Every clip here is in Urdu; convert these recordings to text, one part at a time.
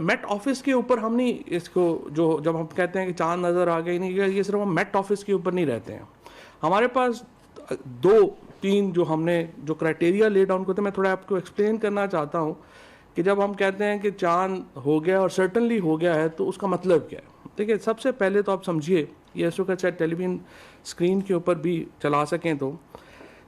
میٹ آفس کے اوپر ہم نہیں اس کو جب ہم کہتے ہیں کہ چاند نظر آ گئی، نہیں، یہ صرف ہم میٹ آفس کے اوپر نہیں رہتے ہیں. ہمارے پاس دو تین جو ہم نے جو کرائٹیریا لے ڈاؤن کرتے ہیں، میں تھوڑا آپ کو ایکسپلین کرنا چاہتا ہوں کہ جب ہم کہتے ہیں کہ چاند ہو گیا اور سرٹنلی ہو گیا ہے تو اس کا مطلب کیا ہے. دیکھیے، سب سے پہلے تو آپ سمجھیے، یہ اس وقت شاید ٹیلی ویژن اسکرین کے اوپر بھی چلا سکیں، تو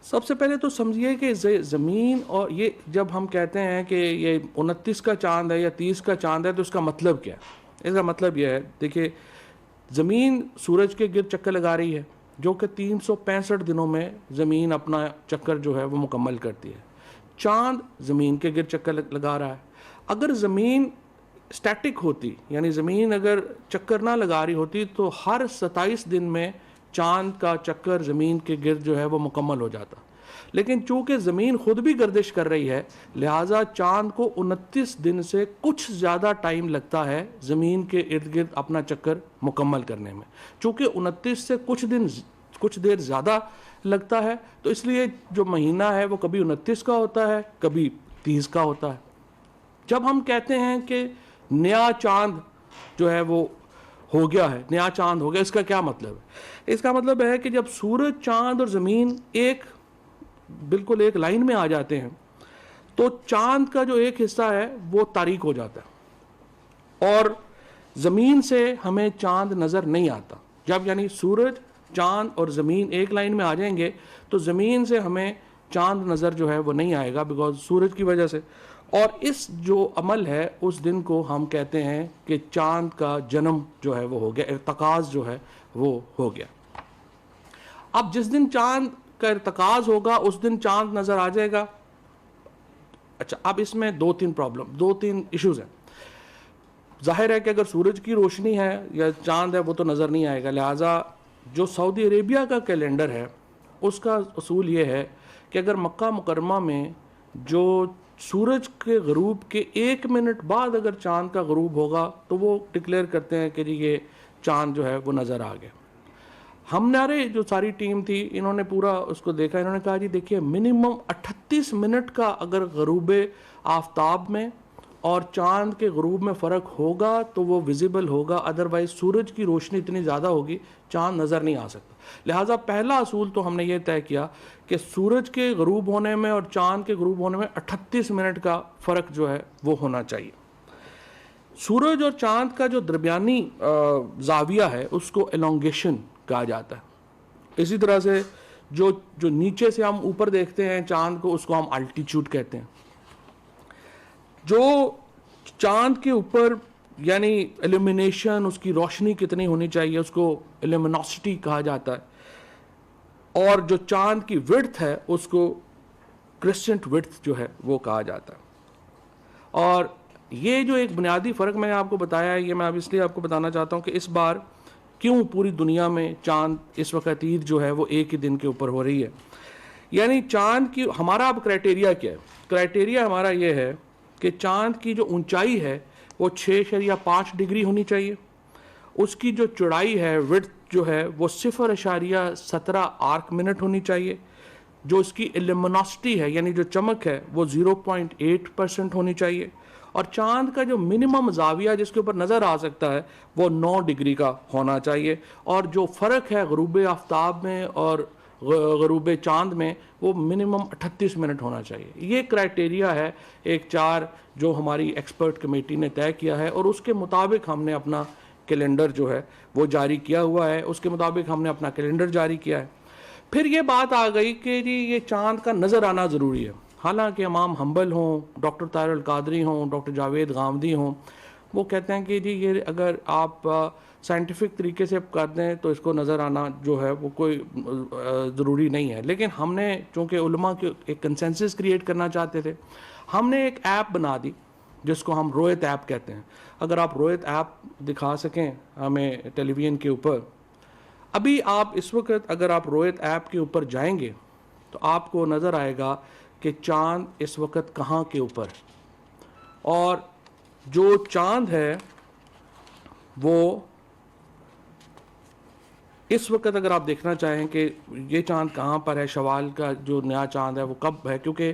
سب سے پہلے تو سمجھیے کہ زمین، اور یہ جب ہم کہتے ہیں کہ یہ 29 کا چاند ہے یا 30 کا چاند ہے تو اس کا مطلب کیا ہے. اس کا مطلب یہ ہے، دیکھیے، زمین سورج کے گرد چکر لگا رہی ہے، جو کہ 365 دنوں میں زمین اپنا چکر جو ہے وہ مکمل کرتی ہے. چاند زمین کے گرد چکر لگا رہا ہے. اگر زمین اسٹیٹک ہوتی، یعنی زمین اگر چکر نہ لگا رہی ہوتی، تو ہر 27 دن میں چاند کا چکر زمین کے گرد جو ہے وہ مکمل ہو جاتا. لیکن چونکہ زمین خود بھی گردش کر رہی ہے، لہٰذا چاند کو 29 دن سے کچھ زیادہ ٹائم لگتا ہے زمین کے ارد گرد اپنا چکر مکمل کرنے میں. چونکہ 29 سے کچھ دیر زیادہ لگتا ہے، تو اس لیے جو مہینہ ہے وہ کبھی 29 کا ہوتا ہے، کبھی 30 کا ہوتا ہے. جب ہم کہتے ہیں کہ نیا چاند جو ہے وہ ہو گیا ہے، نیا چاند ہو گیا، اس کا کیا مطلب ہے؟ اس کا مطلب ہے کہ جب سورج، چاند اور زمین بالکل ایک لائن میں آ جاتے ہیں تو چاند کا جو ایک حصہ ہے وہ تاریک ہو جاتا ہے اور زمین سے ہمیں چاند نظر نہیں آتا. جب یعنی سورج، چاند اور زمین ایک لائن میں آ جائیں گے تو زمین سے ہمیں چاند نظر جو ہے وہ نہیں آئے گا، بیکاز سورج کی وجہ سے. اور اس جو عمل ہے اس دن کو ہم کہتے ہیں کہ چاند کا جنم جو ہے وہ ہو گیا، ارتکاز جو ہے وہ ہو گیا. اب جس دن چاند کا ارتکاز ہوگا اس دن چاند نظر آ جائے گا. اچھا، اب اس میں دو تین ایشوز ہیں. ظاہر ہے کہ اگر سورج کی روشنی ہے یا چاند ہے وہ تو نظر نہیں آئے گا، لہٰذا جو سعودی عربیہ کا کیلنڈر ہے اس کا اصول یہ ہے کہ اگر مکہ مکرمہ میں جو سورج کے غروب کے 1 منٹ بعد اگر چاند کا غروب ہوگا تو وہ ڈکلیئر کرتے ہیں کہ جی یہ چاند جو ہے وہ نظر آ گیا. ہمارے جو ساری ٹیم تھی انہوں نے پورا اس کو دیکھا، انہوں نے کہا جی دیکھیے منیمم 38 منٹ کا اگر غروب آفتاب میں اور چاند کے غروب میں فرق ہوگا تو وہ ویزیبل ہوگا، ادروائز سورج کی روشنی اتنی زیادہ ہوگی چاند نظر نہیں آ سکتا. لہٰذا پہلا اصول تو ہم نے یہ طے کیا کہ سورج کے غروب ہونے میں اور چاند کے غروب ہونے میں 38 منٹ کا فرق جو ہے وہ ہونا چاہیے. سورج اور چاند کا جو درمیانی زاویہ ہے اس کو ایلونگیشن کہا جاتا ہے. اسی طرح سے جو نیچے سے ہم اوپر دیکھتے ہیں چاند کو، اس کو ہم الٹیچیوڈ کہتے ہیں. جو چاند کے اوپر یعنی ایلومینیشن، اس کی روشنی کتنی ہونی چاہیے، اس کو ایلومینوسٹی کہا جاتا ہے. اور جو چاند کی وڈتھ ہے اس کو کرسچنٹ وڈتھ جو ہے وہ کہا جاتا ہے. اور یہ جو ایک بنیادی فرق میں نے آپ کو بتایا ہے، یہ میں اب اس لیے آپ کو بتانا چاہتا ہوں کہ اس بار کیوں پوری دنیا میں چاند اس وقت عید جو ہے وہ ایک ہی دن کے اوپر ہو رہی ہے. یعنی چاند کی ہمارا اب کرائٹیریا کیا ہے؟ کرائٹیریا ہمارا یہ ہے کہ چاند کی جو اونچائی ہے وہ 6.5 ڈگری ہونی چاہیے. اس کی جو چوڑائی ہے، وڈتھ جو ہے وہ 0.17 آرک منٹ ہونی چاہیے. جو اس کی ایلومینوسٹی ہے یعنی جو چمک ہے وہ 0.8% ہونی چاہیے. اور چاند کا جو منیمم زاویہ جس کے اوپر نظر آ سکتا ہے وہ 9 ڈگری کا ہونا چاہیے. اور جو فرق ہے غروب آفتاب میں اور غروب چاند میں وہ منیمم 38 منٹ ہونا چاہیے. یہ کرائٹیریا ہے ایک 4 جو ہماری ایکسپرٹ کمیٹی نے طے کیا ہے، اور اس کے مطابق ہم نے اپنا کیلنڈر جو ہے وہ جاری کیا ہوا ہے. اس کے مطابق ہم نے اپنا کیلنڈر جاری کیا ہے. پھر یہ بات آ گئی کہ جی یہ چاند کا نظر آنا ضروری ہے. حالانکہ امام حنبل ہوں، ڈاکٹر طاہر القادری ہوں، ڈاکٹر جاوید غامدی ہوں، وہ کہتے ہیں کہ جی یہ اگر آپ سائنٹیفک طریقے سے کر دیں تو اس کو نظر آنا جو ہے وہ کوئی ضروری نہیں ہے. لیکن ہم نے چونکہ علماء کے ایک کنسنسس کریٹ کرنا چاہتے تھے، ہم نے ایک ایپ بنا دی جس کو ہم رویت ایپ کہتے ہیں. اگر آپ رویت ایپ دکھا سکیں ہمیں ٹیلی ویژن کے اوپر، ابھی آپ اس وقت اگر آپ رویت ایپ کے اوپر جائیں گے تو آپ کو نظر آئے گا کہ چاند اس وقت کہاں کے اوپر، اور جو چاند ہے وہ اس وقت اگر آپ دیکھنا چاہیں کہ یہ چاند کہاں پر ہے، شوال کا جو نیا چاند ہے وہ کب ہے، کیونکہ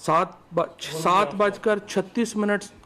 7:36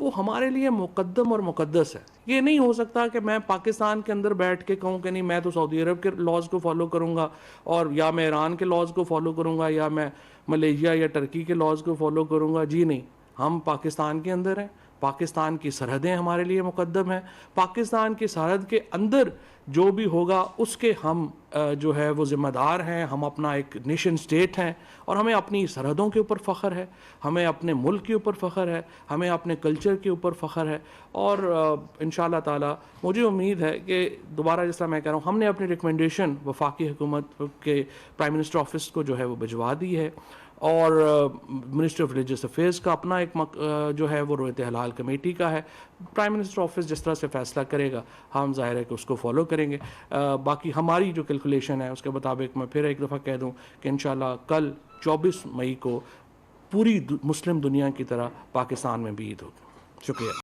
وہ ہمارے لیے مقدم اور مقدس ہے. یہ نہیں ہو سکتا کہ میں پاکستان کے اندر بیٹھ کے کہوں کہ نہیں میں تو سعودی عرب کے لاز کو فالو کروں گا، اور یا میں ایران کے لاز کو فالو کروں گا، یا میں ملیشیا یا ٹرکی کے لاز کو فالو کروں گا. جی نہیں، ہم پاکستان کے اندر ہیں، پاکستان کی سرحدیں ہمارے لیے مقدم ہیں، پاکستان کی سرحد کے اندر جو بھی ہوگا اس کے ہم جو ہے وہ ذمہ دار ہیں. ہم اپنا ایک نیشن سٹیٹ ہیں، اور ہمیں اپنی سرحدوں کے اوپر فخر ہے، ہمیں اپنے ملک کے اوپر فخر ہے، ہمیں اپنے کلچر کے اوپر فخر ہے. اور انشاءاللہ تعالی مجھے امید ہے کہ دوبارہ جس طرح میں کہہ رہا ہوں، ہم نے اپنی ریکمنڈیشن وفاقی حکومت کے پرائم منسٹر آفس کو جو ہے وہ بھجوا دی ہے، اور منسٹر آف ریلیجس افیئرس کا اپنا ایک جو ہے وہ رویت حلال کمیٹی کا ہے. پرائم منسٹر آفس جس طرح سے فیصلہ کرے گا ہم ظاہر ہے کہ اس کو فالو کریں گے. باقی ہماری جو کیلکولیشن ہے اس کے مطابق میں پھر ایک دفعہ کہہ دوں کہ انشاءاللہ کل 24 مئی کو پوری مسلم دنیا کی طرح پاکستان میں بھی عید ہوگی. شکریہ.